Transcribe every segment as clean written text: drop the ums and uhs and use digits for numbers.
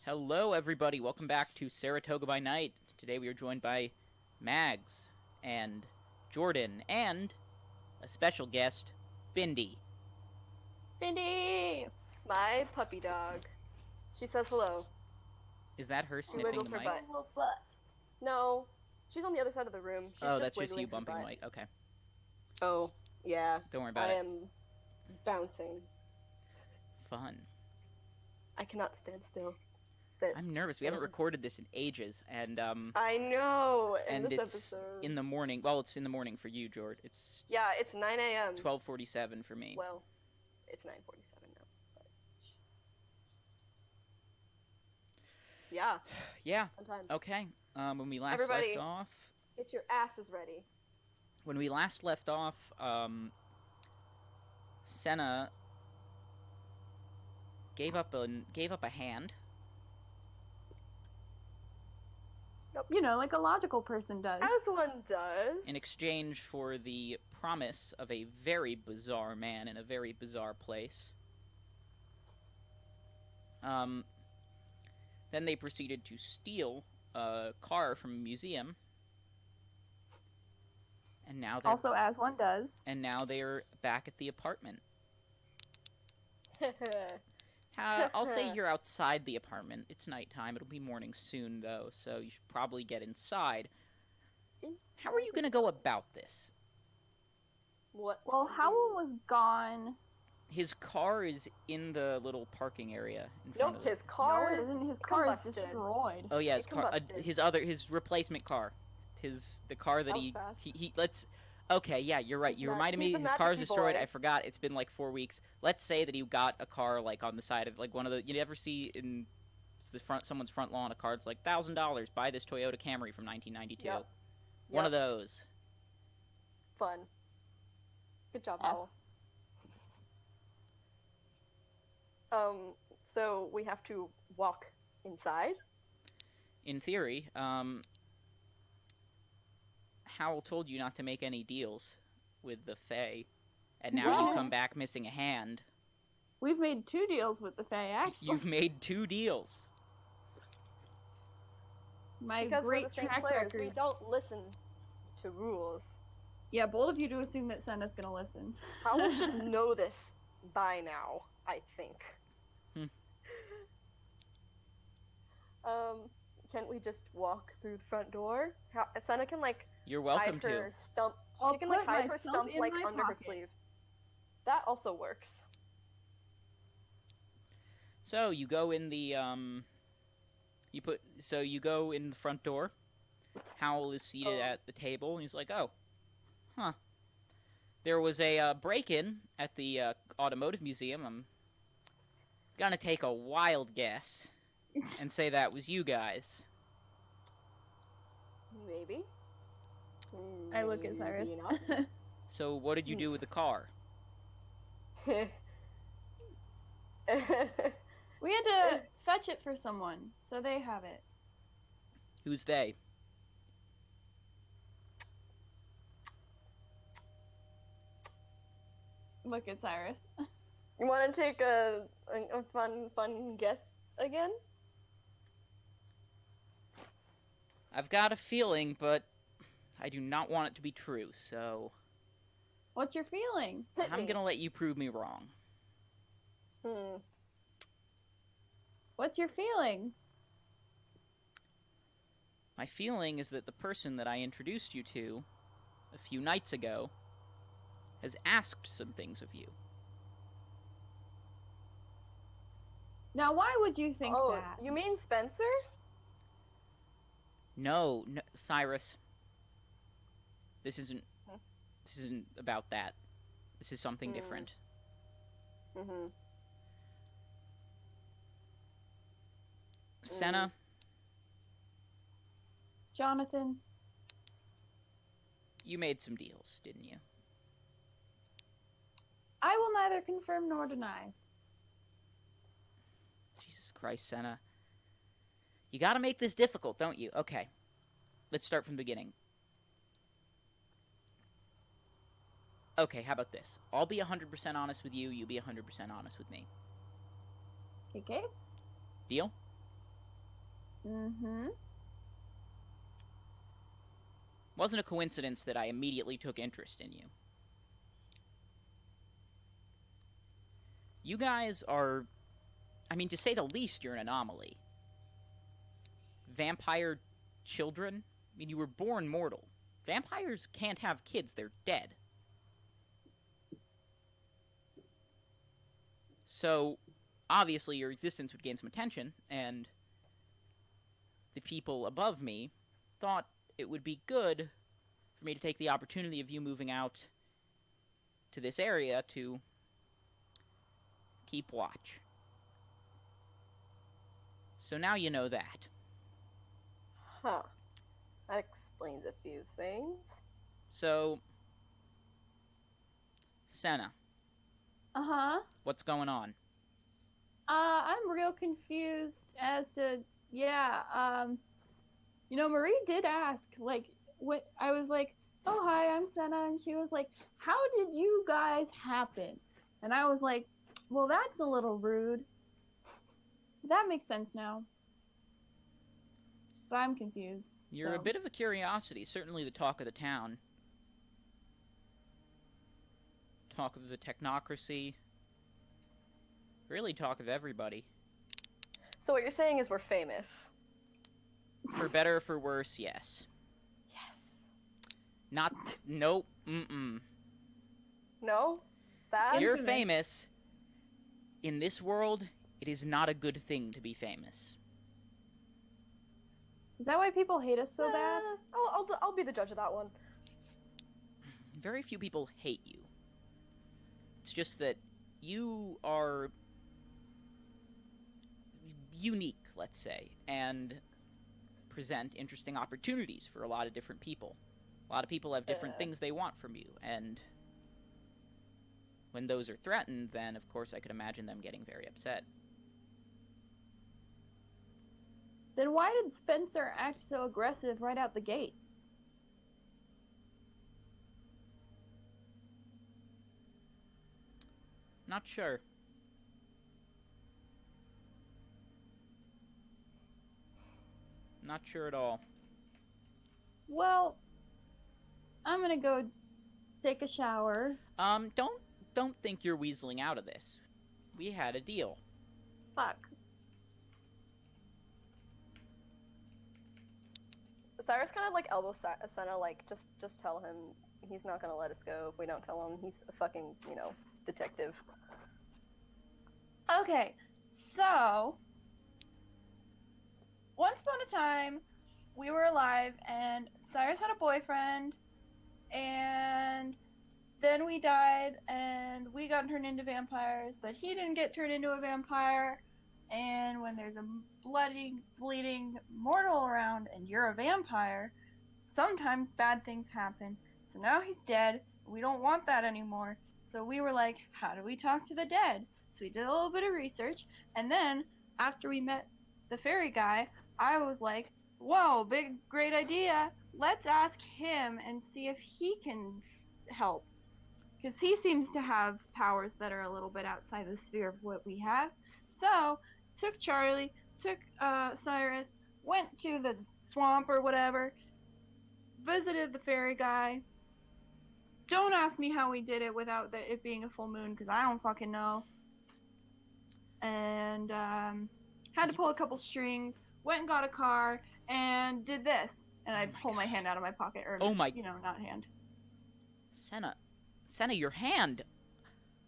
Hello, everybody. Welcome back to Saratoga by Night. Today we are joined by Mags and Jordan and a special guest, Bindi. Bindi! My puppy dog. She says hello. Is that her She sniffing wiggles the her mic? butt. No, she's on the other side of the room. She's Oh, just that's just wiggling you her bumping the butt. mic. Okay. Oh, yeah. Don't worry about I it. am bouncing. Fun. I cannot stand still. Sit. I'm nervous. We haven't recorded this in ages, and I know. and This it's episode. in the morning. Well, it's in the morning for you, Jord. It's Yeah, it's 9 a.m. 12:47 for me. Well, it's 9:47 now. But... Yeah. Yeah. Sometimes. Okay. When we last Everybody, left off, get your asses ready. when we last left off, Senna gave up a hand. You know, like a logical person does. As one does. In exchange for the promise of a very bizarre man in a very bizarre place. Then they proceeded to steal a car from a museum. And now they're Also, as one does. And now they're back at the apartment. I'll say you're outside the apartment. It's nighttime. It'll be morning soon, though, so you should probably get inside. How are you going to go about this? What? Well, Howell was gone. His car is in the little parking area in front Nope, of it. his car. No, it isn't. His car is combusted. destroyed. Oh yeah, It combusted. his replacement car, the car that That was fast. he let's. Okay, yeah, you're right. You reminded me he's a his car's magic destroyed. boy. I forgot. It's been like 4 weeks. Let's say that he got a car like on the side of like one of the. You ever see in someone's front lawn a car? It's like $1,000. Buy this Toyota Camry from 1992. Yep. One of those. Fun. Good job, F. Howell. So we have to walk inside? In theory, Howell told you not to make any deals with the Fae, and now you Well- come back missing a hand. We've made 2 deals with the Fae, actually. You've made 2 deals. My Because great we're the same track players, record. we don't listen to rules. Yeah, bold of you to assume that Senna's gonna listen. Howell should know this by now, I think. Can't we just walk through the front door? Senna can You're welcome hide to. her stump. I'll She can put hide my her stump stump in my under her pocket. sleeve. That also works. So you go in the you go in the front door. Howell is seated Oh. at the table, and he's like, "Oh, huh. There was a break-in at the automotive museum. I'm gonna take a wild guess and say that was you guys." Maybe. I look at Cyrus. Maybe not. So what did you do with the car? We had to fetch it for someone, so they have it. Who's they? Look at Cyrus. You want to take a fun guess again? I've got a feeling, but I do not want it to be true, so What's your feeling? Hit I'm me. gonna let you prove me wrong. What's your feeling? My feeling is that the person that I introduced you to a few nights ago has asked some things of you. Now, why would you think Oh, that? you mean Spencer? No, Cyrus. This isn't Huh? this isn't about that. This is something different. Mm-hmm. Senna, Jonathan? you made some deals, didn't you? I will neither confirm nor deny. Jesus Christ, Senna. You gotta make this difficult, don't you? Okay. Let's start from the beginning. Okay, how about this? I'll be 100% honest with you, you be 100% honest with me. Okay? Deal? Mm-hmm. Wasn't a coincidence that I immediately took interest in you. You guys are, I mean, to say the least, you're an anomaly. Vampire children? I mean, you were born mortal. Vampires can't have kids, they're dead. So, obviously, your existence would gain some attention, and the people above me thought it would be good for me to take the opportunity of you moving out to this area to keep watch. So now you know that. Huh. That explains a few things. So, Senna, Uh-huh. what's going on? I'm real confused as to, yeah, Marie did ask, like, what, I was like, oh, hi, I'm Senna, and she was like, how did you guys happen? And I was like, well, that's a little rude. That makes sense now. But I'm confused. You're a bit of a curiosity, certainly the talk of the town. Talk of the technocracy. Really talk of everybody. So what you're saying is we're famous. For better or for worse, yes. Yes. Not, nope, mm-mm. No? Bad? You're famous. In this world, it is not a good thing to be famous. Is that why people hate us so bad? I'll be the judge of that one. Very few people hate you. It's just that you are unique, let's say, and present interesting opportunities for a lot of different people. A lot of people have different things they want from you, and when those are threatened, then of course I could imagine them getting very upset. Then why did Spencer act so aggressive right out the gate? Not sure. Not sure at all. Well, I'm gonna go take a shower. Don't think you're weaseling out of this. We had a deal. Fuck. Cyrus kind of like elbows Senna, like, just tell him he's not gonna let us go if we don't tell him he's a fucking, detective. Okay, so once upon a time, we were alive, and Cyrus had a boyfriend, and then we died, and we got turned into vampires, but he didn't get turned into a vampire. And when there's a bloody, bleeding mortal around and you're a vampire, sometimes bad things happen. So now he's dead. We don't want that anymore. So we were like, how do we talk to the dead? So we did a little bit of research. And then after we met the fairy guy, I was like, whoa, great idea. Let's ask him and see if he can help. Because he seems to have powers that are a little bit outside the sphere of what we have. So took Charlie, took Cyrus, went to the swamp or whatever, visited the fairy guy. Don't ask me how we did it without it being a full moon, because I don't fucking know. And had to pull a couple strings, went and got a car, and did this. And I pull my hand out of my pocket, or, not hand. Senna, your hand!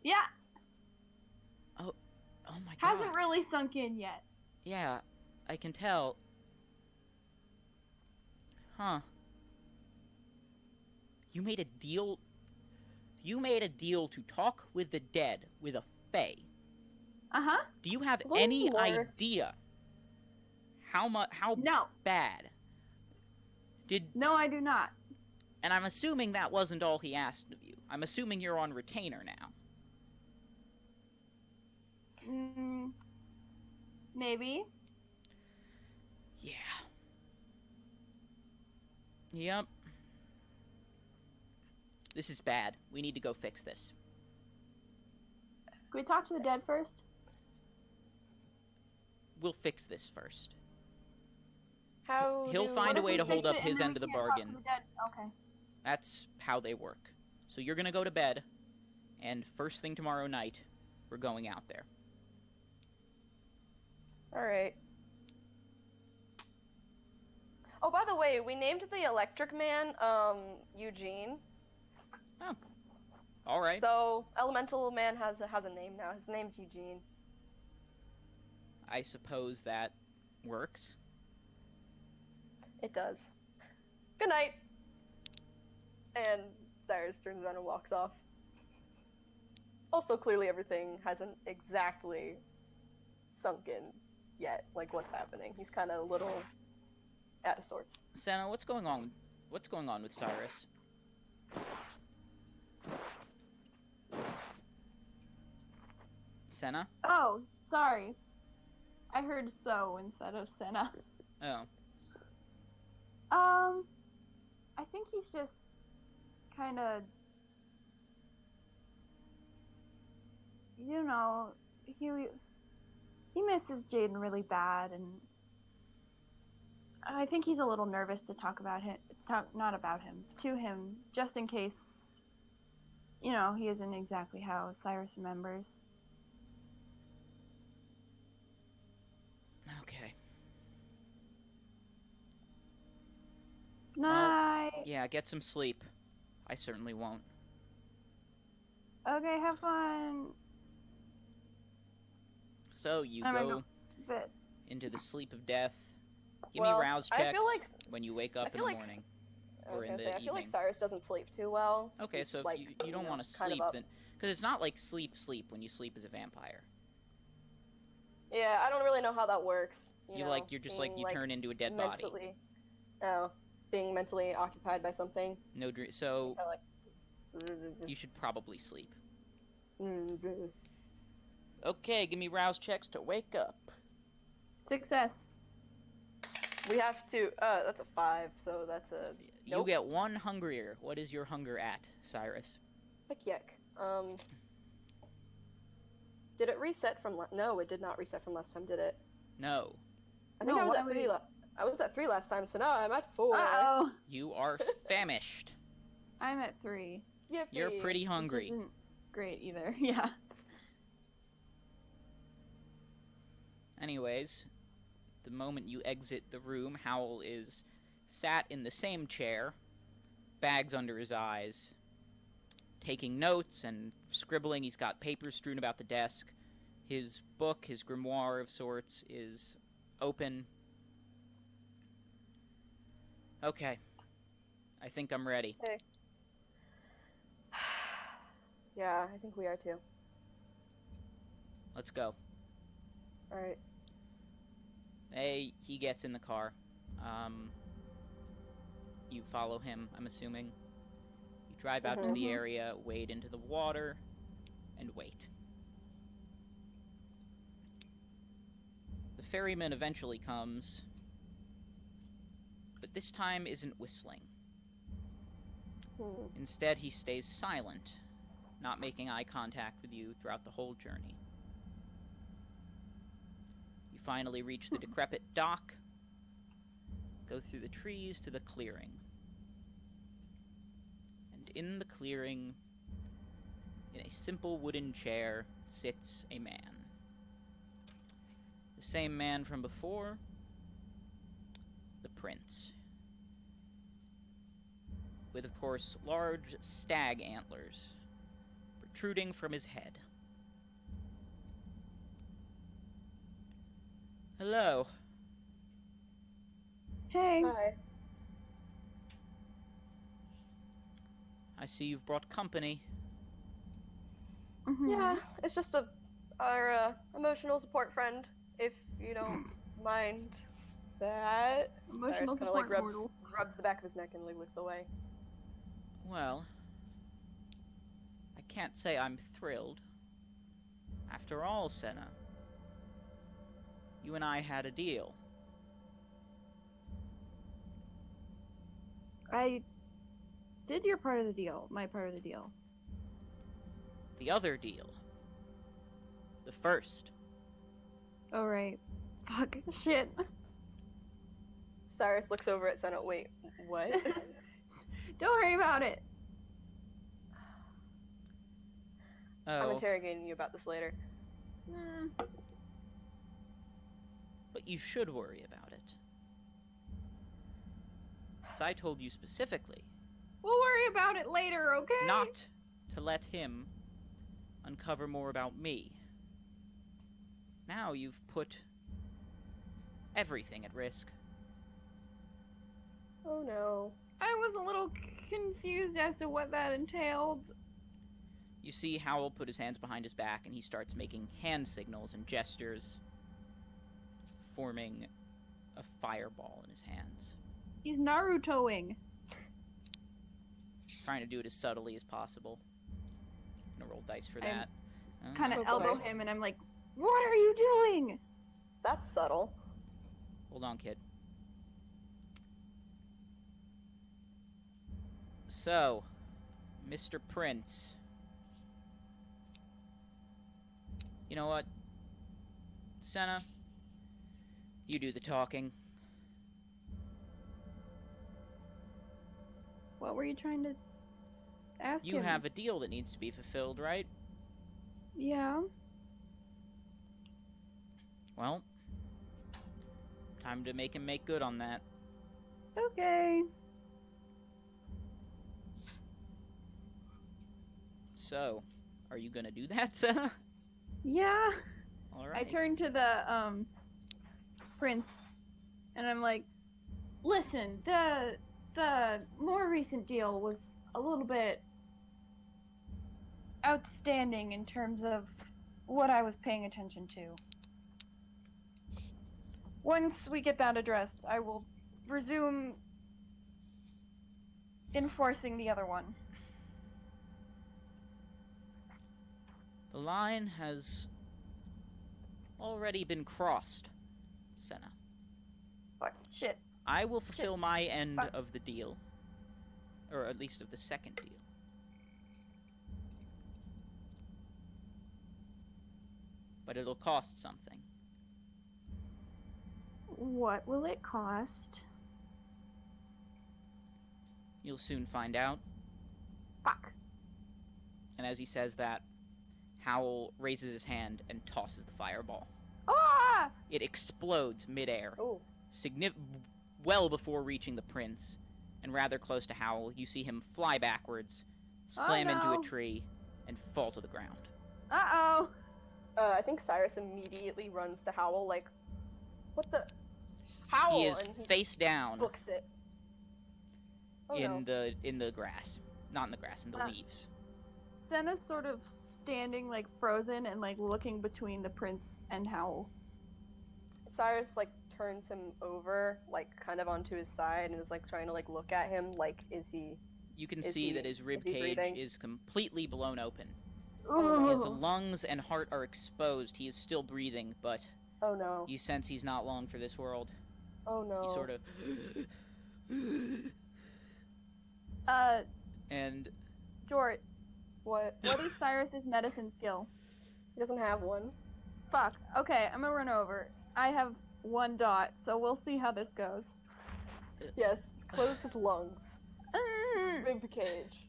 Yeah. Oh my god. Hasn't really sunk in yet. Yeah, I can tell. Huh. You made a deal to talk with the dead with a fae. Uh-huh. Do you have any idea how bad? No, I do not. And I'm assuming that wasn't all he asked of you. I'm assuming you're on retainer now. Maybe. Yeah. Yep. This is bad. We need to go fix this. Can we talk to the dead first? We'll fix this first. How He'll do... find What a if way we to hold fix up it and his then end we of the can't talk to bargain. the dead? Okay. That's how they work. So you're gonna go to bed, and first thing tomorrow night, we're going out there. Alright. Oh, by the way, we named the electric man, Eugene. Oh. Alright. So, Elemental Man has a name now. His name's Eugene. I suppose that works. It does. Good night. And Cyrus turns around and walks off. Also, clearly everything hasn't exactly sunk in yet, like what's happening. He's kind of a little out of sorts. Senna, what's going on? What's going on with Cyrus? Senna? Oh, sorry. I heard so instead of Senna. Oh. I think he's just kind of, you know, he misses Jaden really bad, and I think he's a little nervous to talk about him, not about him, to him, just in case, you know, he isn't exactly how Cyrus remembers. Okay. Night. Yeah, get some sleep. I certainly won't. Okay, have fun. So you I'm gonna go go to bed. into the sleep of death. Give Well, me rouse I checks feel like- when you wake up in feel the like- morning. I was Or in gonna the say, I feel like evening. Cyrus doesn't sleep too well. Okay, He's so if like, you don't know, want to kind of sleep, up. then because it's not like sleep when you sleep as a vampire. Yeah, I don't really know how that works. You know, like you're just like being, you turn into a dead body. mentally, oh, being mentally occupied by something. No dream. So Kinda like, you should probably sleep. mm-hmm. Okay, give me rouse checks to wake up. Success. We have to. That's a 5, so that's a. You Nope. get one hungrier. What is your hunger at, Cyrus? Heck yuck. Did it reset from? No, it did not reset from last time, did it? No. I think No, I was why at would 3. it- I was at 3 last time, so now I'm at 4. Uh-oh. You are famished. I'm at 3. Yippee. You're pretty Which hungry. isn't great either. Yeah. Anyways, the moment you exit the room, Howl is sat in the same chair, bags under his eyes, taking notes and scribbling. He's got papers strewn about the desk. His book, his grimoire of sorts, is open. Okay. I think I'm ready. Okay. Yeah, I think we are too. Let's go. Alright. He gets in the car. You follow him, I'm assuming. You drive out to the Mhm. area, wade into the water, and wait. The ferryman eventually comes, but this time isn't whistling. Instead, he stays silent, not making eye contact with you throughout the whole journey. You finally reach the decrepit dock, go through the trees to the clearing. And in the clearing, in a simple wooden chair, sits a man. The same man from before, the prince. With, of course, large stag antlers protruding from his head. Hello. Hey. Hi. I see you've brought company. Mhm. Yeah, it's just our emotional support friend, if you don't mind that. Emotional Cyrus kinda, like, support rubs, mortal. rubs the back of his neck and looks away. Well, I can't say I'm thrilled. After all, Senna, you and I had a deal. I did your part of the deal. My part of the deal. The other deal. The first. Oh, right. Fuck. Shit. Cyrus looks over at Senna. Wait, what? Don't worry about it. I'm Oh, interrogating you about this later. but you should worry about it. As I told you specifically, We'll worry about it later, okay? not to let him uncover more about me. Now you've put everything at risk. Oh no. I was a little confused as to what that entailed. You see Howl put his hands behind his back and he starts making hand signals and gestures, forming a fireball in his hands. He's Narutoing. Trying to do it as subtly as possible. I'm gonna roll dice for that. Kind of Oh, elbow boy. him, and I'm like, "What are you doing?" That's subtle. Hold on, kid. So, Mr. Prince. You know what? Senna, you do the talking. What were you trying to ask You him? have a deal that needs to be fulfilled, right? Yeah. Well, time to make him make good on that. Okay. So, are you gonna do that, Senna? Yeah. Alright. I turn to the prince, and I'm like, "Listen, the more recent deal was a little bit outstanding in terms of what I was paying attention to. Once we get that addressed, I will resume enforcing the other one." The line has already been crossed, Senna. Fuck, shit. I will fulfill my end Fuck. of the deal. Or at least of the second deal. But it'll cost something. What will it cost? You'll soon find out. Fuck. And as he says that, Howl raises his hand and tosses the fireball. Ah! It explodes midair, Oh. well before reaching the prince, and rather close to Howl. You see him fly backwards, slam into no. a tree, and fall to the ground. Uh-oh. I think Cyrus immediately runs to Howl, like, what the? Howl! He is and he face down books it. Oh no. in the grass. Not in the grass, in the leaves. Senna's sort of standing, like, frozen and, like, looking between the prince and Howl. Cyrus, like, turns him over, like, kind of onto his side and is, like, trying to, like, look at him, like, is he... You can Is see he- that his rib is he cage breathing? is completely blown open. Oh, His Ugh. lungs and heart are exposed. He is still breathing, but Oh no. you sense he's not long for this world. Oh no. He sort of... And Jort, What? what is Cyrus's medicine skill? He doesn't have one. Fuck. Okay, I'm gonna run over. I have 1 dot, so we'll see how this goes. Yes, close his lungs. Rib cage.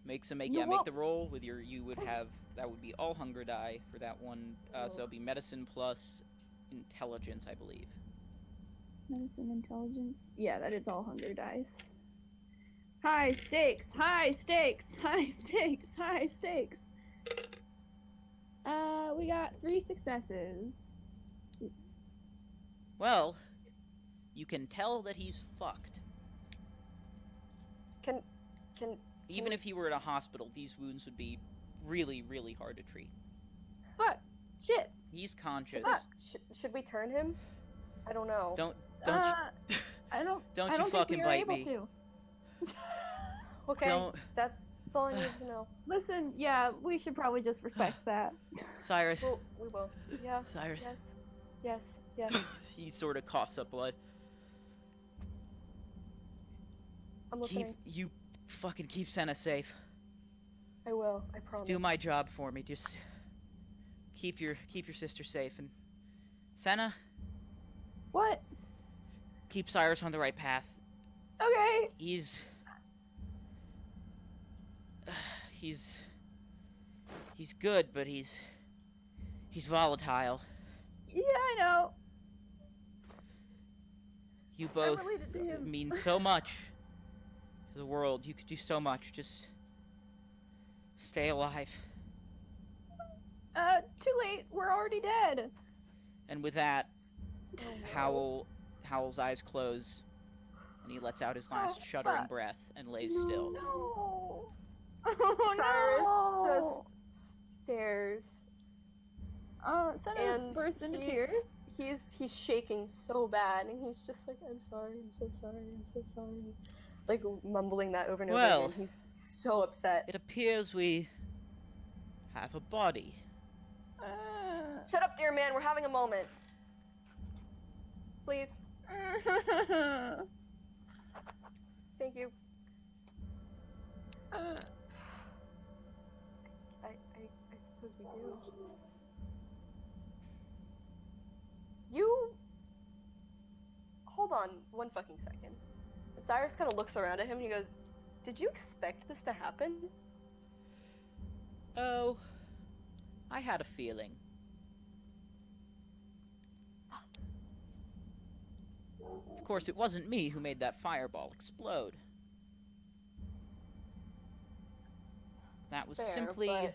make You make won't- the roll with your... You would have... That would be all hunger die for that one. So it'll be medicine plus intelligence, I believe. Medicine intelligence? Yeah, that is all hunger dice. High stakes, high stakes, high stakes, high stakes. We got 3 successes. Well, you can tell that he's fucked. Can Even if he were in a hospital, these wounds would be really, really hard to treat. Fuck. Shit. He's conscious. Fuck. should we turn him? I don't know. Don't you... I don't Don't I you don't think fucking we are bite able me. to. Okay, Don't... that's all I need to know. Listen, yeah, we should probably just respect that. Cyrus. We will. Yeah. Cyrus. Yes. Yes. Yes. He sort of coughs up blood. I'm listening. You fucking keep Senna safe. I will. I promise. Do my job for me. Just keep your sister safe. And Senna, What? keep Cyrus on the right path. Okay. He's good, but he's volatile. Yeah, I know. You both related to him. mean so much to the world. You could do so much. Just stay alive. Too late. We're already dead. And with that, Oh, Howl's eyes close, and he lets out his last Oh, shuddering fuck. breath and lays still. No. Oh, Cyrus no. just stares. Senna And bursts into he- tears. He's shaking so bad, and he's just like, I'm sorry, I'm so sorry, I'm so sorry. Like, mumbling that over and over Well. again. He's so upset. It appears we have a body. Shut up, dear man, we're having a moment. Please. Thank you. I suppose we do. You... Hold on one fucking second. And Cyrus kind of looks around at him and he goes, did you expect this to happen? Oh, I had a feeling. Of course, it wasn't me who made that fireball explode. That was Fair, simply but-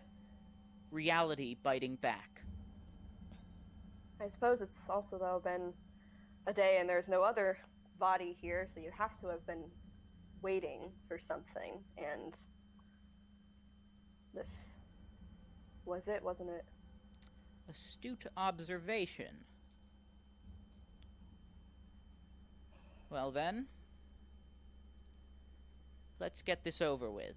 reality biting back. I suppose it's also, though, been a day and there's no other body here, so you have to have been waiting for something, and this was it, wasn't it? Astute observation. Well then, let's get this over with.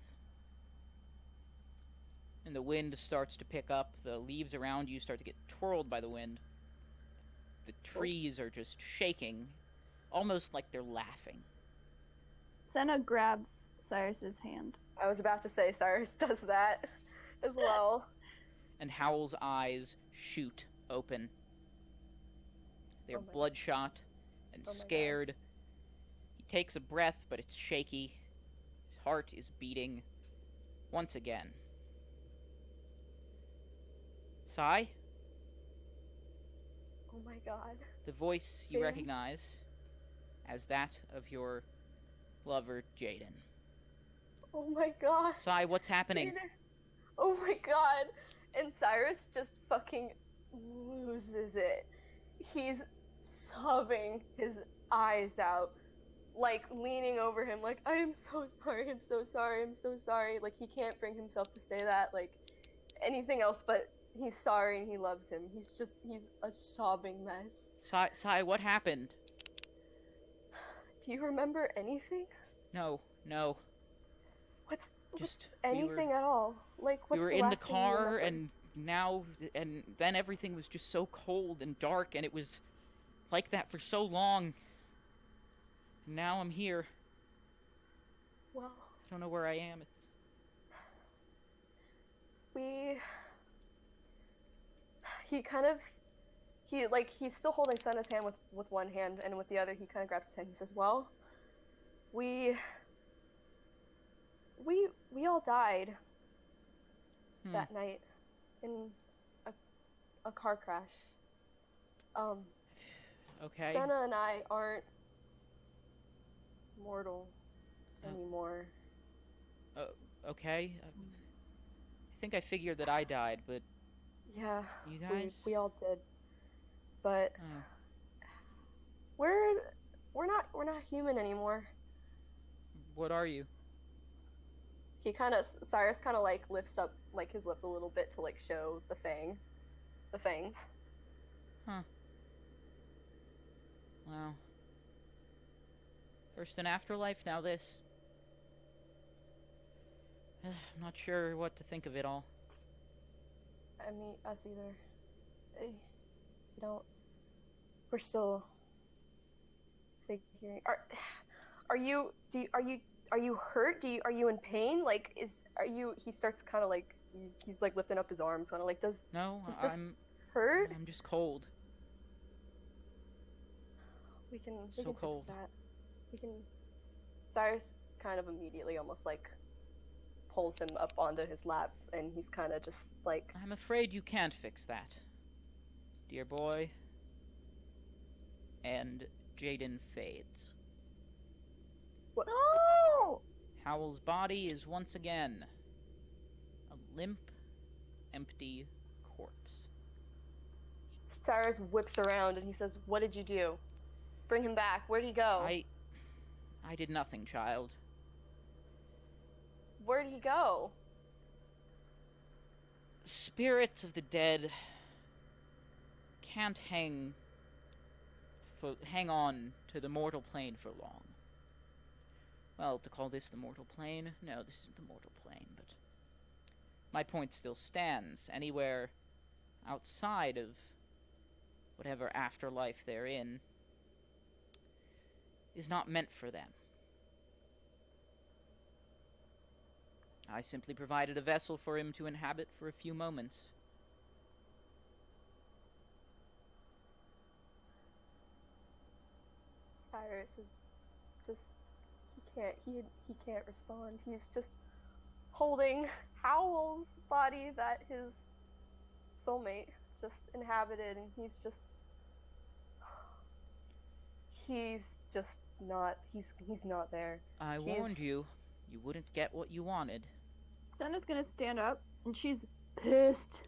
And the wind starts to pick up, the leaves around you start to get twirled by the wind. The trees are just shaking, almost like they're laughing. Senna grabs Cyrus's hand. I was about to say Cyrus does that as well. And Howl's eyes shoot open. They're Oh my- bloodshot and Oh my God. scared. He takes a breath, but it's shaky. His heart is beating once again. Sai, Oh my god. the voice you Jaden? recognize as that of your lover, Jaden. Oh my god. Sai, what's happening? Jaden. Oh my god. And Cyrus just fucking loses it. He's sobbing his eyes out, like leaning over him, like, I am so sorry, I'm so sorry, I'm so sorry. Like, he can't bring himself to say that, like, anything else but he's sorry and he loves him. He's a sobbing mess. Sai, what happened? Do you remember anything? No. What's Just anything at all? Like, what's we were the in the last thing you car, remember? and then everything was just so cold and dark, and it was like that for so long. Now I'm here. Well, I don't know where I am. He's still holding Senna's hand with one hand, and with the other he kind of grabs his hand. He says, well, we all died that night in a car crash. Okay. Senna and I aren't mortal anymore. Okay. I think I figured that I died, but Yeah, you guys? we all did, but Oh. we're not human anymore. What are you? Cyrus kind of like lifts up like his lip a little bit to like show the fangs. Huh. Wow. First an afterlife, now this. I'm not sure what to think of it all. I mean, us either. We're still figuring. Are you hurt? Are you in pain? Like, he starts kind of like, he's like lifting up his arms, kind of like, does No, this hurt? I'm just cold. We can So cold. fix that. We can. Cyrus kind of immediately almost like pulls him up onto his lap, and he's kind of just like, I'm afraid you can't fix that, dear boy. And Jaden fades. No! Howell's body is once again a limp, empty corpse. Cyrus whips around and he says, "What did you do? Bring him back. Where'd he go? I did nothing, child. Where'd he go?" Spirits of the dead can't hang on to the mortal plane for long. Well, to call this the mortal plane? No, this isn't the mortal plane, but my point still stands. Anywhere outside of whatever afterlife they're in is not meant for them. I simply provided a vessel for him to inhabit for a few moments. Cyrus is just he can't respond. He's just holding Howell's body that his soulmate just inhabited, and he's just not there. I warned you wouldn't get what you wanted. Senna's gonna stand up, and she's pissed.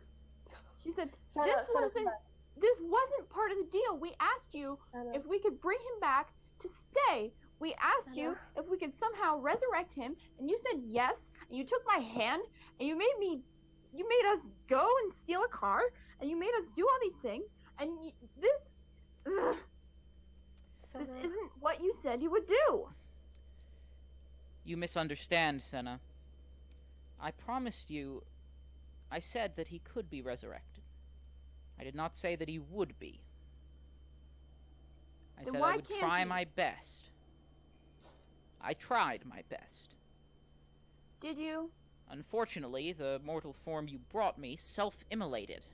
She said, this wasn't part of the deal. We asked you if we could bring him back to stay. We asked you if we could somehow resurrect him, and you said yes, and you took my hand, and you made us go and steal a car, and you made us do all these things, and this isn't what you said you would do. You misunderstand, Senna. I promised you... I said that he could be resurrected. I did not say that he would be. I said I would try my best. I tried my best. Did you? Unfortunately, the mortal form you brought me self-immolated,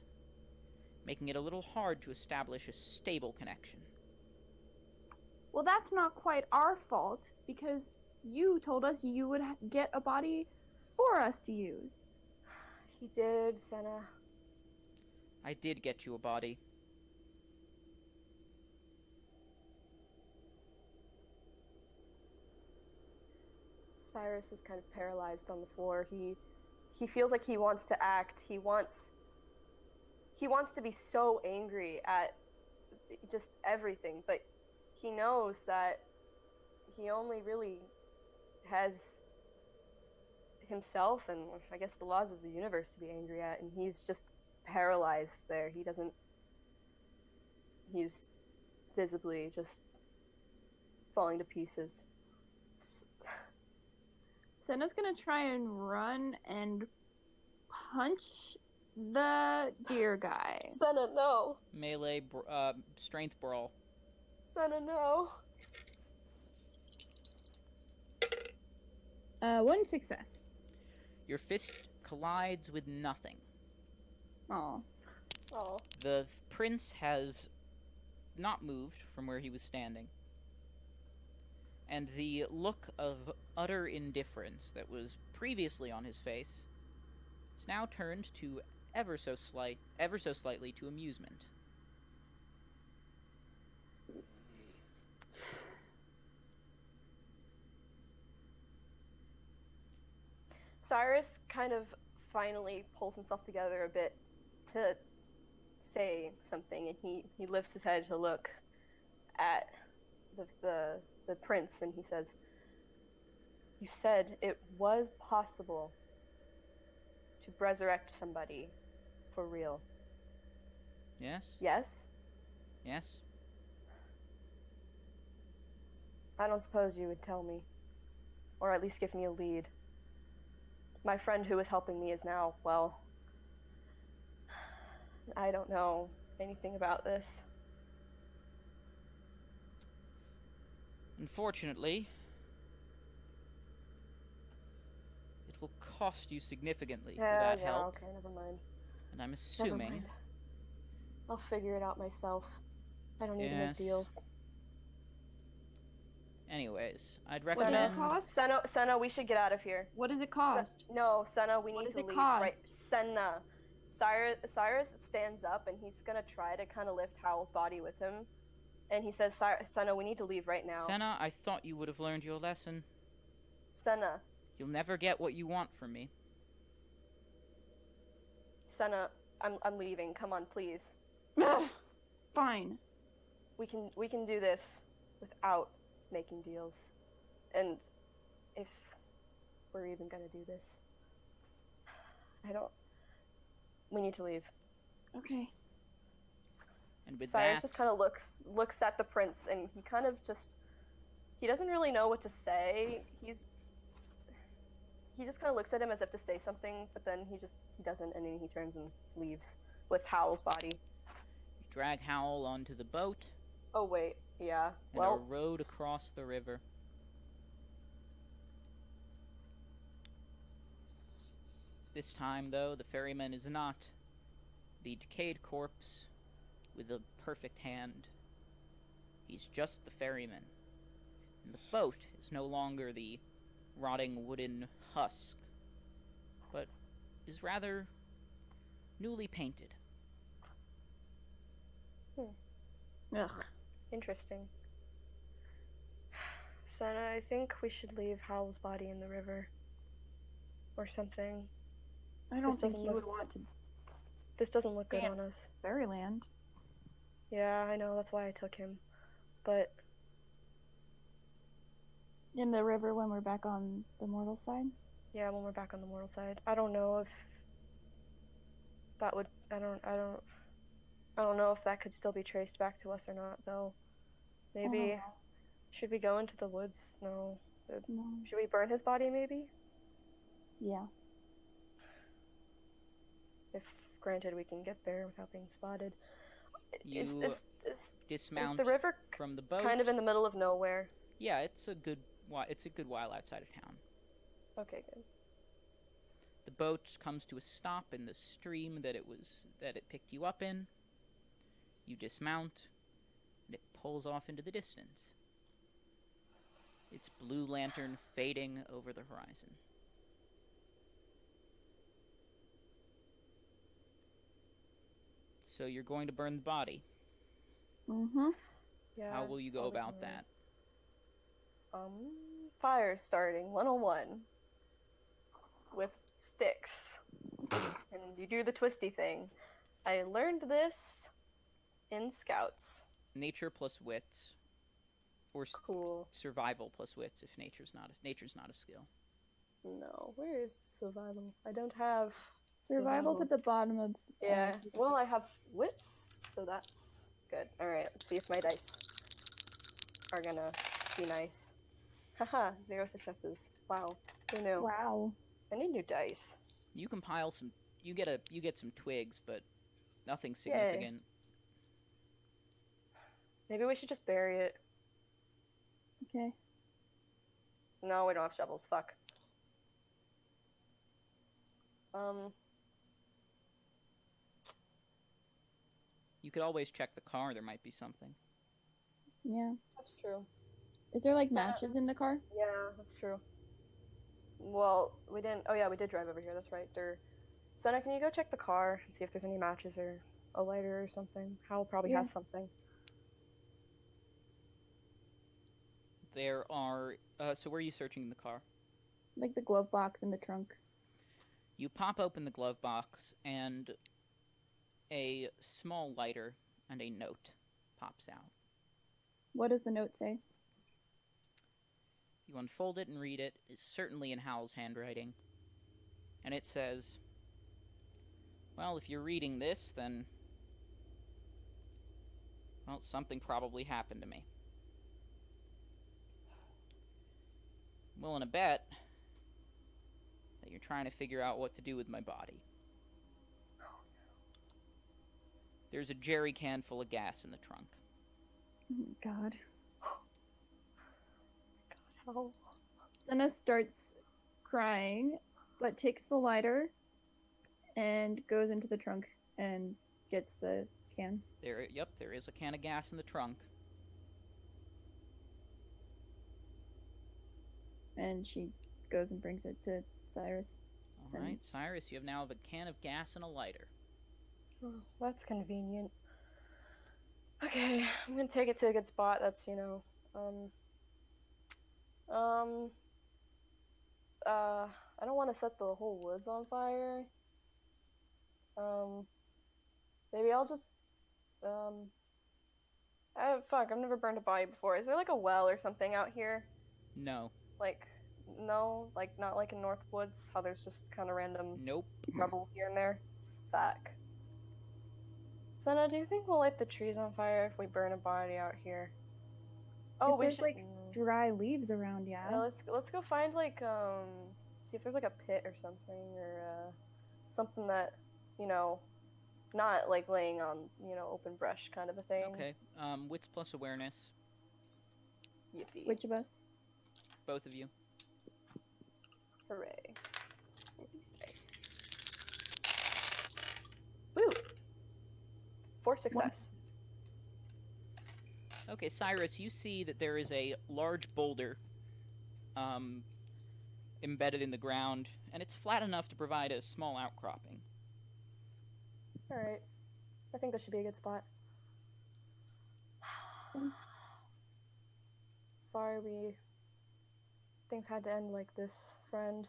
making it a little hard to establish a stable connection. Well, that's not quite our fault, because you told us you would get a body for us to use. He did, Senna. I did get you a body. Cyrus is kind of paralyzed on the floor. He feels like he wants to act. He wants to be so angry at just everything, but he knows that he only really has himself and I guess the laws of the universe to be angry at, and he's just paralyzed there. He's visibly just falling to pieces. Senna's gonna try and run and punch the deer guy. Senna, no. Melee, strength brawl. Senna, no. One success. Your fist collides with nothing. Oh. Oh. The prince has not moved from where he was standing. And the look of utter indifference that was previously on his face is now turned to ever so slightly to amusement. Cyrus kind of finally pulls himself together a bit to say something, and he lifts his head to look at the prince, and he says, "You said it was possible to resurrect somebody for real." Yes? Yes? Yes? I don't suppose you would tell me, or at least give me a lead. My friend who was helping me is now, well, I don't know anything about this. Unfortunately, it will cost you significantly for that help. Okay, never mind. And I'm Never assuming... mind. I'll figure it out myself. I don't need to make deals. Anyways, I'd What does it recommend. cost? Senna, we should get out of here. What does it cost? No, Senna, we What need does to it leave. cost? Right, Senna. Cyrus stands up and he's gonna try to kind of lift Howl's body with him. And he says, Senna, we need to leave right now. Senna, I thought you would have learned your lesson. Senna. You'll never get what you want from me. Senna, I'm leaving. Come on, please. Fine. We can do this without making deals. And if we're even gonna do this, we need to leave. Okay. And with Cyrus that, just kind of looks at the prince, and he doesn't really know what to say. He just kind of looks at him as if to say something, but then he doesn't, and then he turns and leaves with Howl's body. you drag Howl onto the boat Oh wait, yeah. and are rowed across the river. This time, though, the ferryman is not the decayed corpse with a perfect hand. He's just the ferryman. And the boat is no longer the rotting wooden husk, but is rather newly painted. Ugh. Interesting. Senna, I think we should leave Howl's body in the river. Or something. I don't This think doesn't you look- would want to This doesn't look good Yeah. on us. Fairyland. Yeah, I know, that's why I took him. But In the river when we're back on the mortal side? yeah, when we're back on the mortal side. I don't know if that would I don't know if that could still be traced back to us or not though. Maybe should we go into the woods? No. No. Should we burn his body maybe? Yeah. If granted we can get there without being spotted. You Is dismount the river from the boat. kind of in the middle of nowhere? Yeah, it's a good while outside of town. Okay, good. The boat comes to a stop in the stream that it picked you up in. You dismount, and it pulls off into the distance. Its blue lantern fading over the horizon. So you're going to burn the body. Mm-hmm. Yeah. How will you that's go all we can about really- that? Fire starting 101 with sticks. And you do the twisty thing. I learned this in Scouts. Nature plus wits, or Cool. survival plus wits if nature's not a skill. No, where is survival? I don't have Survival's survival. at the bottom of. Yeah. Well, I have wits, so that's good. All right. Let's see if my dice are gonna be nice. Haha, 0 successes. Wow. Who knew? Wow. I need new dice. You compile some. You get some twigs, but nothing significant. Maybe we should just bury it. Okay. No, we don't have shovels. Fuck. You could always check the car. There might be something. Yeah. That's true. Is there like Yeah. matches in the car? Yeah, that's true. Well, we didn't. Oh yeah, we did drive over here. That's right. Senna, can you go check the car and see if there's any matches or a lighter or something? Hal probably Yeah. has something. There are. So where are you searching in the car? Like the glove box in the trunk. You pop open the glove box, and a small lighter and a note pops out. What does the note say? You unfold it and read it. It's certainly in Hal's handwriting. And it says, well, if you're reading this, then... well, something probably happened to me. Willing to bet that you're trying to figure out what to do with my body. There's a jerry can full of gas in the trunk. Oh, God. Hal. Senna starts crying, but takes the lighter and goes into the trunk and gets the can. There is a can of gas in the trunk. And she goes and brings it to Cyrus. All right, Cyrus, you have now a can of gas and a lighter. Oh, that's convenient. Okay, I'm gonna take it to a good spot that's, um, I don't want to set the whole woods on fire. Um, maybe I'll just, I've never burned a body before. Is there like a well or something out here? No. Like, no, like not like in North Woods, how there's just kind of random Nope. rubble here and there. Fuck. Senna, do you think we'll light the trees on fire if we burn a body out here? Oh, if there's like dry leaves around, yeah. Let's go find like see if there's like a pit or something, or something that, not like laying on, open brush kind of a thing. Okay. Wits plus awareness. Yippee. Which of us? Both of you. Hooray. These dice. Woo! 4 success. Okay, Cyrus, you see that there is a large boulder embedded in the ground, and it's flat enough to provide a small outcropping. Alright. I think this should be a good spot. Sorry things had to end like this, friend,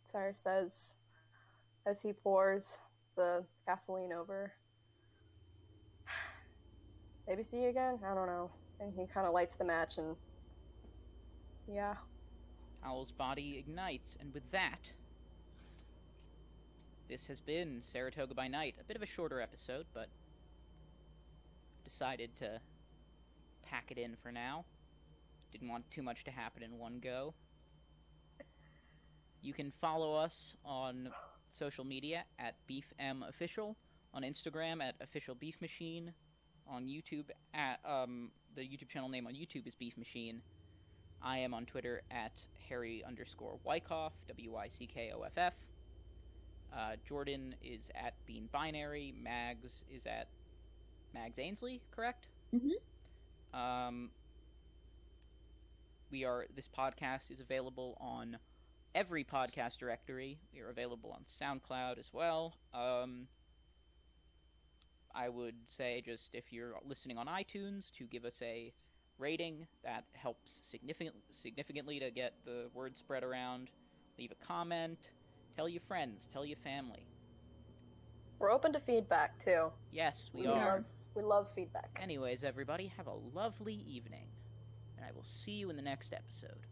Cyrus says as he pours the gasoline over. Maybe see you again? I don't know. And he kind of lights the match and... yeah. Owl's body ignites, and with that, this has been Saratoga by Night. A bit of a shorter episode, but decided to pack it in for now. Didn't want too much to happen in one go. You can follow us on social media at BeefMOfficial, on Instagram at Official Beef Machine, on YouTube at the YouTube channel name on YouTube is Beef Machine. I am on Twitter at Harry_Wyckoff, WYCKOFF. Jordan is at Bean Binary. Mags is at Mags Ainsley, correct? Mm-hmm. This podcast is available on every podcast directory. We are available on SoundCloud as well. I would say, just if you're listening on iTunes, to give us a rating. That helps significantly to get the word spread around. Leave a comment. Tell your friends. Tell your family. We're open to feedback, too. Yes, we are. We love feedback. Anyways, everybody, have a lovely evening. And I will see you in the next episode.